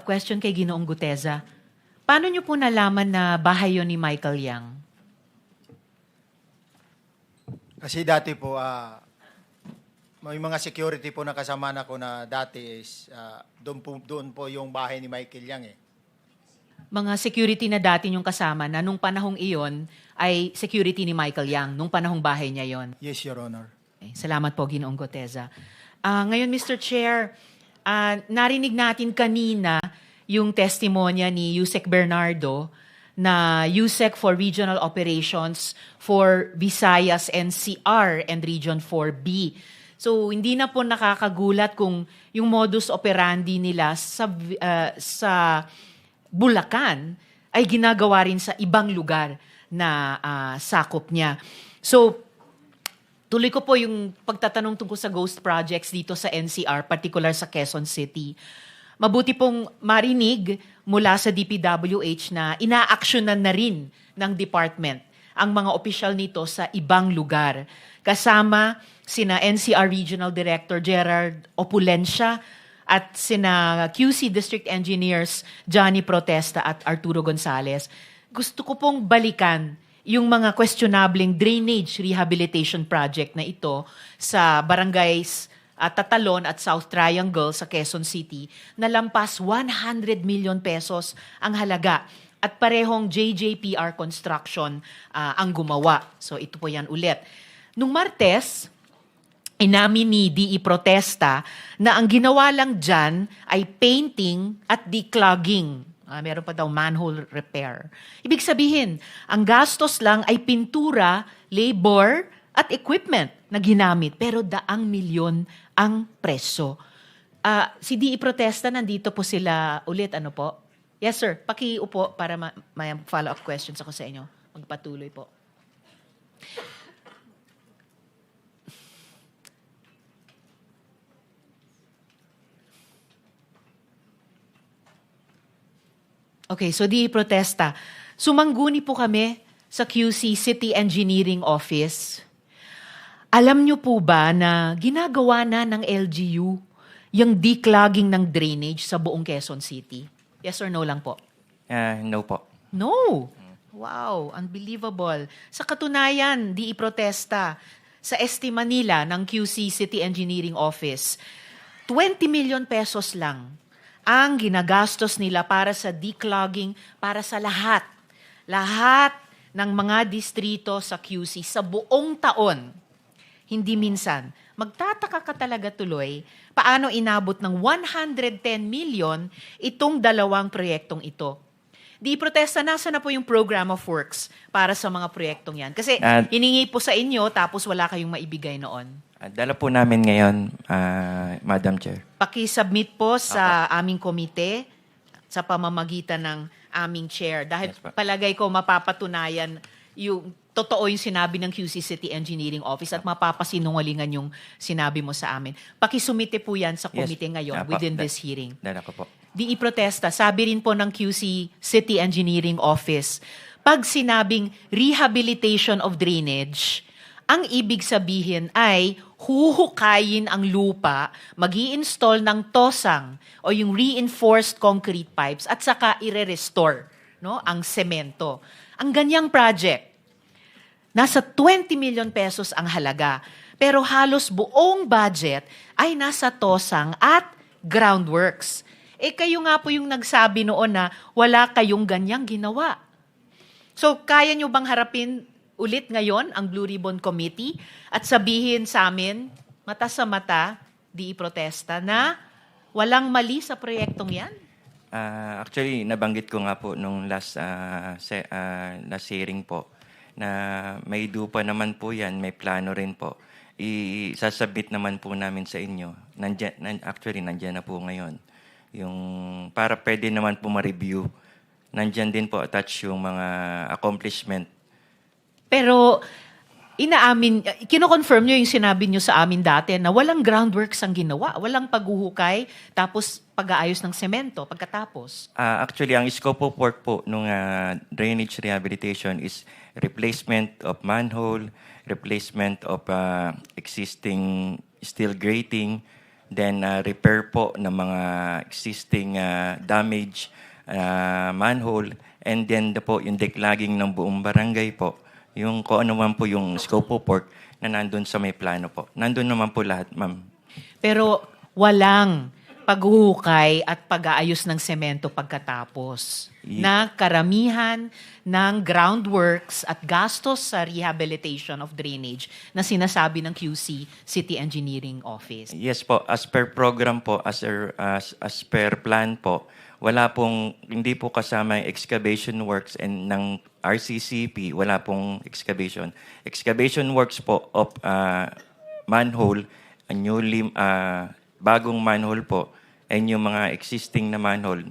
follow-up question kay Ginoong Guteza. Paano niyo po nalaman na bahay yun ni Michael Yang? Kasi dati po, may mga security po na kasama na ko na dati is doon po yung bahay ni Michael Yang eh. Mga security na dati niyong kasama na nung panahong iyon ay security ni Michael Yang, nung panahong bahay niya yon. Yes, Your Honor. Okay, salamat po, Ginoong Guteza. Ngayon, Mr. Chair, narinig natin kanina yung testimonya ni Yusek Bernardo na Yusek for Regional Operations for Visayas NCR and Region 4B. So, hindi na po nakakagulat kung yung modus operandi nila sa Bulacan ay ginagawa rin sa ibang lugar na sakop niya. So, tuloy ko po yung pagtatanong tungkol sa ghost projects dito sa NCR, particular sa Quezon City. Mabuti pong marinig mula sa DPWH na inaaksyonan na rin ng department ang mga opisyal nito sa ibang lugar. Kasama sina NCR Regional Director Gerard Opulencia at sina QC District Engineers Johnny Protesta at Arturo Gonzales. Gusto ko pong balikan yung mga questionabling drainage rehabilitation project na ito sa barangays Tatalon at South Triangle sa Quezon City na lampas 100 million pesos ang halaga at parehong JJPR Construction ang gumawa. So ito po yan ulit. Nung Martes, inamin ni DE Protesta na ang ginawa lang dyan ay painting at declogging. Meron pa daw manhole repair. Ibig sabihin, ang gastos lang ay pintura, labor, at equipment na ginamit. Pero 100 milyon ang preso. Si DE Protesta, nandito po sila ulit. Ano po? Yes, sir. Pakiupo para may follow-up questions ako sa inyo. Magpatuloy po. Okay, so DE Protesta. Sumangguni po kami sa QC City Engineering Office. Alam niyo po ba na ginagawa na ng LGU yung declogging ng drainage sa buong Quezon City? Yes or no lang po? No po. No! Wow, unbelievable. Sa katunayan, DE Protesta, sa estima nila ng QC City Engineering Office, 20 million pesos lang ang ginagastos nila para sa declogging, para sa lahat. Lahat ng mga distrito sa QC sa buong taon. Hindi minsan. Magtataka ka talaga tuloy paano inabot ng 110 million itong dalawang proyektong ito. Di Protesta, nasa na po yung program of works para sa mga proyektong yan? Kasi hiningi po sa inyo tapos wala kayong maibigay noon. Dala po namin ngayon, Madam Chair. Paki-submit po sa aming komite sa pamamagitan ng aming chair. Dahil Yes, palagay ko mapapatunayan yung totoo yung sinabi ng QC City Engineering Office at mapapasinungalingan yung sinabi mo sa amin. Pakisumite po yan sa komite ngayon within this hearing. Dala ko po. DE Protesta, sabi rin po ng QC City Engineering Office, pag sinabing rehabilitation of drainage, ang ibig sabihin ay huhukayin ang lupa, mag-i-install ng tosang o yung reinforced concrete pipes at saka ire-restore ang semento. Ang ganyang project, nasa 20 million pesos ang halaga, pero halos buong budget ay nasa tosang at groundworks. Kayo nga po yung nagsabi noon na wala kayong ganyang ginawa. So, kaya nyo bang harapin ulit ngayon ang Blue Ribbon Committee at sabihin sa amin, mata sa mata, DE Protesta, na walang mali sa proyektong yan? Actually, nabanggit ko nga po nung last hearing po na may dupa naman po yan, may plano rin po. Isasubmit naman po namin sa inyo. Actually, nandyan na po ngayon. Yung para pwede naman po ma-review. Nandyan din po attach yung mga accomplishment. Pero kino-confirm nyo yung sinabi nyo sa amin dati na walang groundworks ang ginawa, walang paghuhukay, tapos pag-aayos ng semento pagkatapos. Actually, ang scope of work po nung drainage rehabilitation is replacement of manhole, replacement of existing steel grating, then repair po ng mga existing damage manhole, and then po yung declogging ng buong barangay po, yung kung ano man po yung scope of work na nandun sa may plano po. Nandun naman po lahat, ma'am. Pero walang paghuhukay at pag-aayos ng semento pagkatapos na karamihan ng groundworks at gastos sa rehabilitation of drainage na sinasabi ng QC City Engineering Office. Yes po, as per program po, as per plan po, hindi po kasama yung excavation works and ng RCCP, wala pong excavation. Excavation works po of manhole, a newly, bagong manhole po, and yung mga existing na manhole.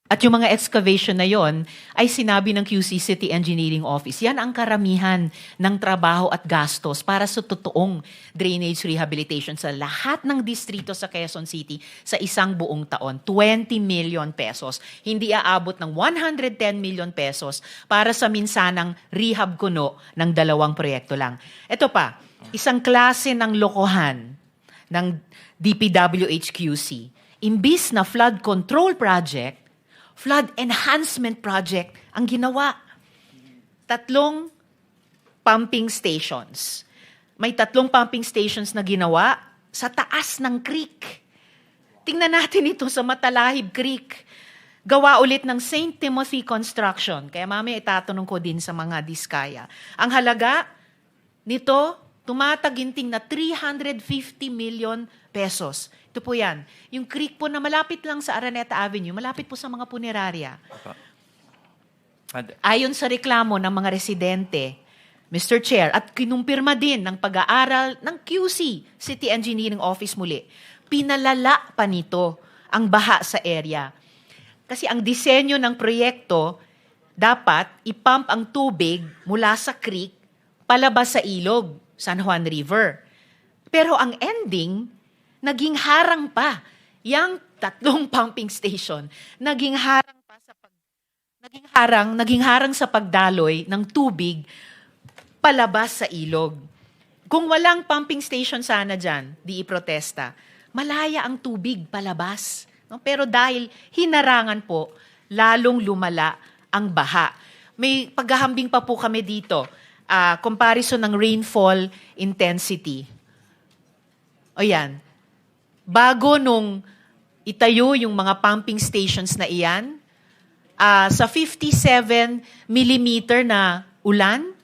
At yung mga excavation na yon ay sinabi ng QC City Engineering Office. Yan ang karamihan ng trabaho at gastos para sa totoong drainage rehabilitation sa lahat ng distrito sa Quezon City sa isang buong taon. 20 million pesos. Hindi aabot ng 110 million pesos para sa minsanang rehab kuno ng 2 proyekto lang. Ito pa, isang klase ng lokohan ng DPWH-QC. Imbis na flood control project, flood enhancement project ang ginawa. 3 pumping stations. May 3 pumping stations na ginawa sa taas ng creek. Tingnan natin ito sa Matalahib Creek. Gawa ulit ng St. Timothy Construction. Kaya mamaya itatanong ko din sa mga diskaya. Ang halaga nito, tumataginting na 350 million pesos. Ito po yan. Yung creek po na malapit lang sa Araneta Avenue, malapit po sa mga punerarya. Ayon sa reklamo ng mga residente, Mr. Chair, at kinumpirma din ng pag-aaral ng QC, City Engineering Office muli, pinalala pa nito ang baha sa area. Kasi ang disenyo ng proyekto, dapat ipump ang tubig mula sa creek palabas sa ilog, San Juan River. Pero ang ending, naging harang pa. Yang 3 pumping station, naging harang sa pagdaloy ng tubig palabas sa ilog. Kung walang pumping station sana dyan, di iprotesta, malaya ang tubig palabas. No? Pero dahil hinarangan po, lalong lumala ang baha. May paghahambing pa po kami dito. Comparison ng rainfall intensity. O yan. Bago nung itayo yung mga pumping stations na iyan, sa 57 millimeter na ulan,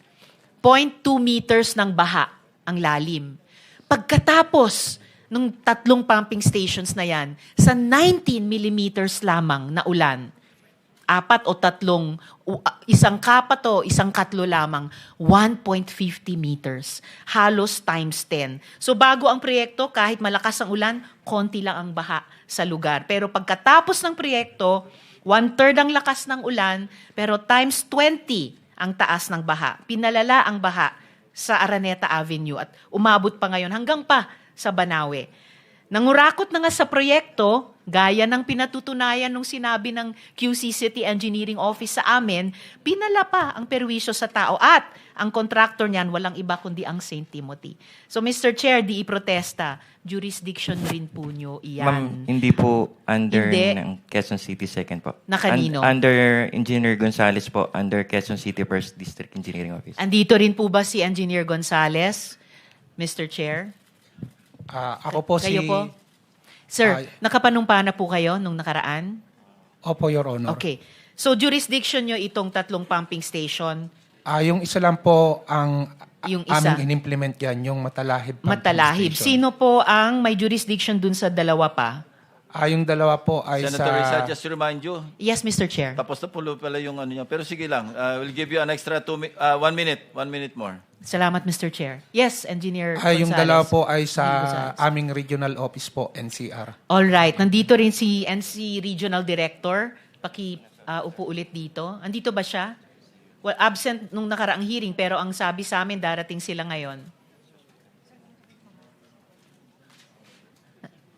0.2 meters ng baha ang lalim. Pagkatapos ng 3 pumping stations na yan, sa 19 millimeters lamang na ulan, 4 o 3, isang kapat o isang katlo lamang, 1.50 meters. Halos times 10. So bago ang proyekto, kahit malakas ang ulan, konti lang ang baha sa lugar. Pero pagkatapos ng proyekto, 1/3 ang lakas ng ulan, pero times 20 ang taas ng baha. Pinalala ang baha sa Araneta Avenue at umabot pa ngayon hanggang pa sa Banawe. Nangurakot na nga sa proyekto, gaya ng pinatutunayan nung sinabi ng QC City Engineering Office sa amin, pinala pa ang perwisyo sa tao at ang contractor niyan walang iba kundi ang St. Timothy. So Mr. Chair, di iprotesta, jurisdiction rin po nyo iyan. Ma'am, hindi po under Hindi. ng Quezon City Second po. Na kanino? Under Engineer Gonzales po, under Quezon City First District Engineering Office. Andito rin po ba si Engineer Gonzales, Mr. Chair? Ako po Kayo po? Sir, nakapanumpa na po kayo nung nakaraan? Opo, Your Honor. Okay. So jurisdiction nyo itong 3 pumping station, Yung isa lang po ang Yung isa. aming in-implement yan, yung Matalahib Pumping Matalahib. Station. Sino po ang may jurisdiction dun sa 2 pa? Yung 2 po ay Senator Risa, just to remind you, Yes, Mr. Chair. tapos na pulo pala yung ano niya. Pero sige lang, we'll give you an extra 1 minute. 1 minute more. Salamat, Mr. Chair. Yes, Engineer yung Gonzales. 2 po ay sa Engineer Gonzales. aming regional office po, NCR. All right. Nandito rin si NC Regional Director. Upo ulit dito. Andito ba siya? Well, absent nung nakaraang hearing, pero ang sabi sa amin, darating sila ngayon.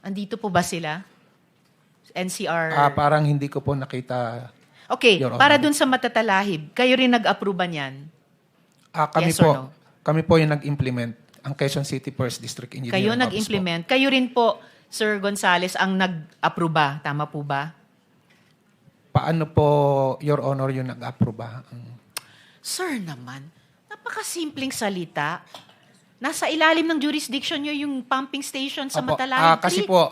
Andito po ba sila? NCR? Parang hindi ko po nakita. Okay, Your Honor. para dun sa Matatalahib, kayo rin nag-approve ba niyan? Kami Yes or po, no? kami po yung nag-implement. ang Quezon City First District Engineer. Kayo Office po. nag-implement. Kayo rin po, Sir Gonzales, ang nag-aproba. Tama po ba? Paano po, Your Honor, yung nag-aproba? Sir naman, napakasimpleng salita. Nasa ilalim ng jurisdiction nyo yung pumping station sa Opo, Matalayog kasi Creek. po,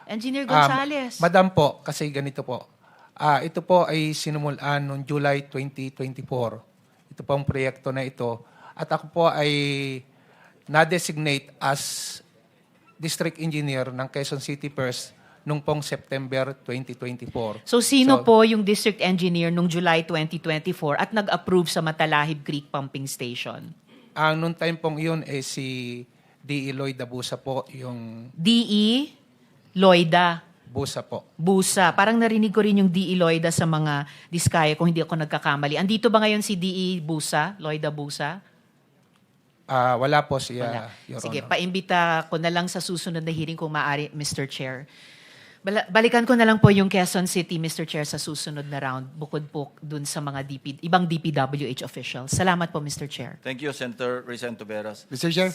Engineer Gonzales. Madam po, kasi ganito po. Ito po ay sinumulan noong July 2024. Ito pong proyekto na ito. At ako po ay na-designate as District Engineer ng Quezon City First nung pong September 2024. So sino po yung district engineer nung July 2024 at nag-approve sa Matalahib Creek Pumping Station? Noong time pong iyon, si D. Eloy Dabusa po, yung D.E. Loida Busa po. Busa. Parang narinig ko rin yung D.E. Loida sa mga diskaya kung hindi ako nagkakamali. Andito ba ngayon si D.E. Busa? Loida Busa? Wala po siya, Wala. Your Sige, Honor. paimbita ko na lang sa susunod na hearing kung maaari, Mr. Chair. Balikan ko na lang po yung Quezon City, Mr. Chair, sa susunod na round, bukod po dun sa mga ibang DPWH officials. Salamat po, Mr. Chair. Thank you, Senator Risa Antuberas. Mr. Chair.